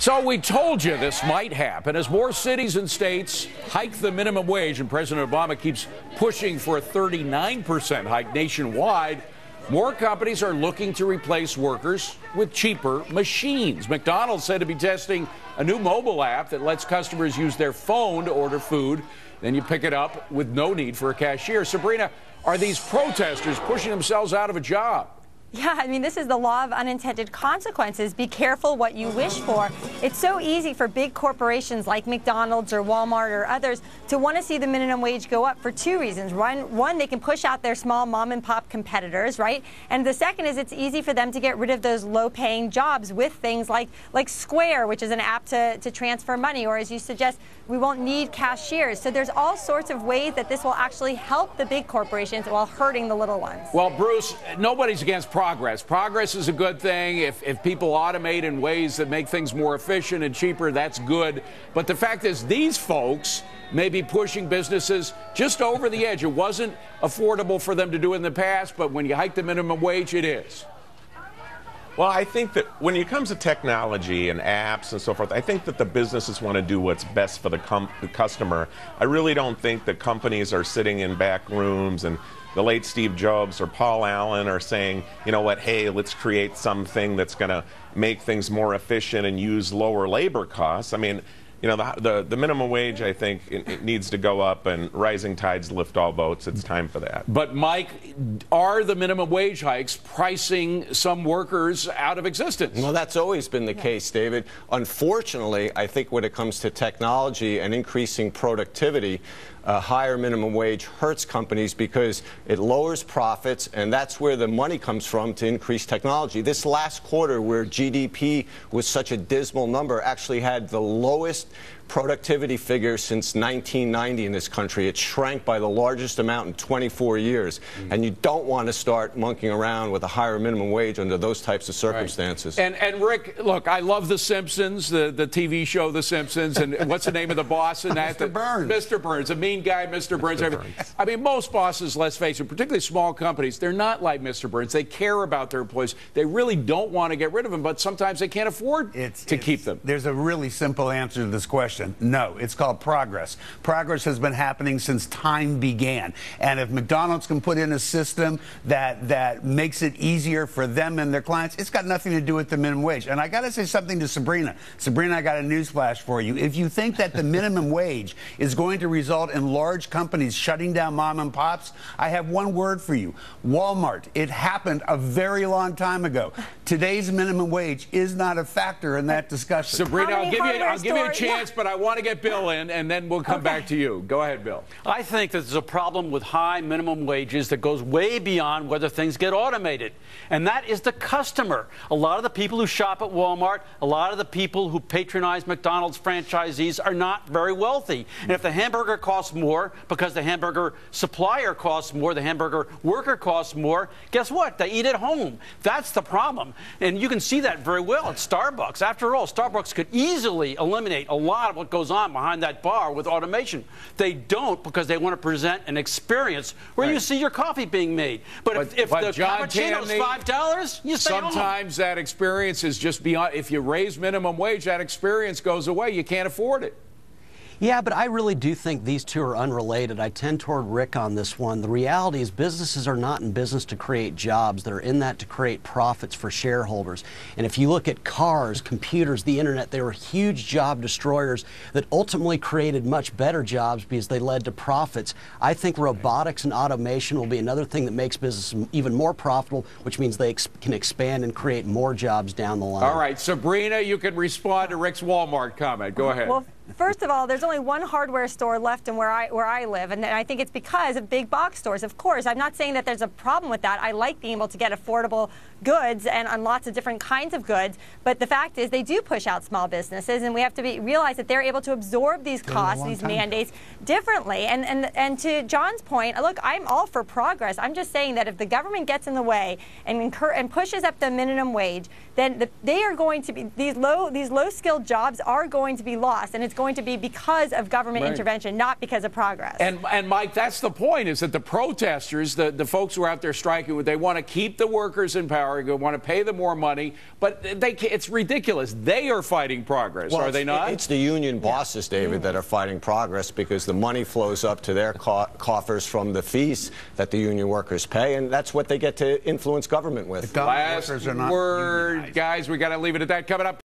So we told you this might happen as more cities and states hike the minimum wage, and President Obama keeps pushing for a 39% hike nationwide. More companies are looking to replace workers with cheaper machines. McDonald's said to be testing a new mobile app that lets customers use their phone to order food. Then you pick it up with no need for a cashier. Sabrina, are these protesters pushing themselves out of a job? Yeah, I mean, this is the law of unintended consequences. Be careful what you wish for. It's so easy for big corporations like McDonald's or Walmart or others to want to see the minimum wage go up for two reasons. One, they can push out their small mom and pop competitors, right? And the second is it's easy for them to get rid of those low-paying jobs with things like Square, which is an app to transfer money, or as you suggest, we won't need cashiers. So there's all sorts of ways that this will actually help the big corporations while hurting the little ones. Well, Bruce, nobody's against progress. Progress is a good thing. If people automate in ways that make things more efficient and cheaper, that's good. But the fact is, these folks may be pushing businesses just over the edge. It wasn't affordable for them to do in the past, but when you hike the minimum wage, it is. Well, I think that when it comes to technology and apps and so forth, I think that the businesses want to do what's best for the customer. I really don't think that companies are sitting in back rooms and the late Steve Jobs or Paul Allen are saying, you know what, hey, let's create something that's going to make things more efficient and use lower labor costs. I mean, you know, the minimum wage, I think, it needs to go up, and rising tides lift all boats. It's time for that. But, Mike, are the minimum wage hikes pricing some workers out of existence? Well, that's always been the case, David. Unfortunately, I think when it comes to technology and increasing productivity, a higher minimum wage hurts companies because it lowers profits, and that's where the money comes from to increase technology. This last quarter, where GDP was such a dismal number, actually had the lowest productivity figure since 1990 in this country. It shrank by the largest amount in 24 years. And you don't want to start monkeying around with a higher minimum wage under those types of circumstances. Right. And Rick, look, I love The Simpsons, the TV show The Simpsons, and what's the name of the boss in that? Mr. Burns. Mr. Burns, a mean guy, Mr. Burns. I mean, most bosses, let's face it, particularly small companies, they're not like Mr. Burns. They care about their employees. They really don't want to get rid of them, but sometimes they can't afford to keep them. There's a really simple answer to this question. No, it's called progress. Progress has been happening since time began. And if McDonald's can put in a system that makes it easier for them and their clients, it's got nothing to do with the minimum wage. And I got to say something to Sabrina. Sabrina, I got a newsflash for you. If you think that the minimum wage is going to result in large companies shutting down mom and pops, I have one word for you. Walmart. It happened a very long time ago. Today's minimum wage is not a factor in that discussion. Sabrina, I'll give you a chance, but I want to get Bill in, and then we'll come back to you. Go ahead, Bill. I think that there's a problem with high minimum wages that goes way beyond whether things get automated, and that is the customer. A lot of the people who shop at Walmart, a lot of the people who patronize McDonald's franchisees are not very wealthy. And if the hamburger costs more because the hamburger supplier costs more, the hamburger worker costs more, guess what? They eat at home. That's the problem. And you can see that very well at Starbucks. After all, Starbucks could easily eliminate a lot of what goes on behind that bar with automation. They don't, because they want to present an experience where you see your coffee being made. But if the cappuccino's $5, you stay home. Sometimes that experience is just beyond. If you raise minimum wage, that experience goes away. You can't afford it. Yeah, but I really do think these two are unrelated. I tend toward Rick on this one. The reality is businesses are not in business to create jobs. They're in that to create profits for shareholders. And if you look at cars, computers, the internet, they were huge job destroyers that ultimately created much better jobs because they led to profits. I think robotics and automation will be another thing that makes business even more profitable, which means they can expand and create more jobs down the line. All right, Sabrina, you can respond to Rick's Walmart comment. Go ahead. Well, first of all, there's only one hardware store left in where I live, and I think it's because of big box stores. Of course, I'm not saying that there's a problem with that. I like being able to get affordable goods and lots of different kinds of goods, but the fact is they do push out small businesses, and we have to realize that they're able to absorb these costs, these mandates differently. And to John's point, look, I'm all for progress. I'm just saying that if the government gets in the way and pushes up the minimum wage, then they are going to be these low skilled jobs are going to be lost, and it's going going to be because of government intervention, not because of progress. And Mike, that's the point, is that the protesters, the folks who are out there striking, they want to keep the workers in power, they want to pay them more money, but it's ridiculous. They are fighting progress, are they not? It's the union bosses, David, that are fighting progress because the money flows up to their coffers from the fees that the union workers pay, and that's what they get to influence government with. Last word, guys, we got to leave it at that. Coming up.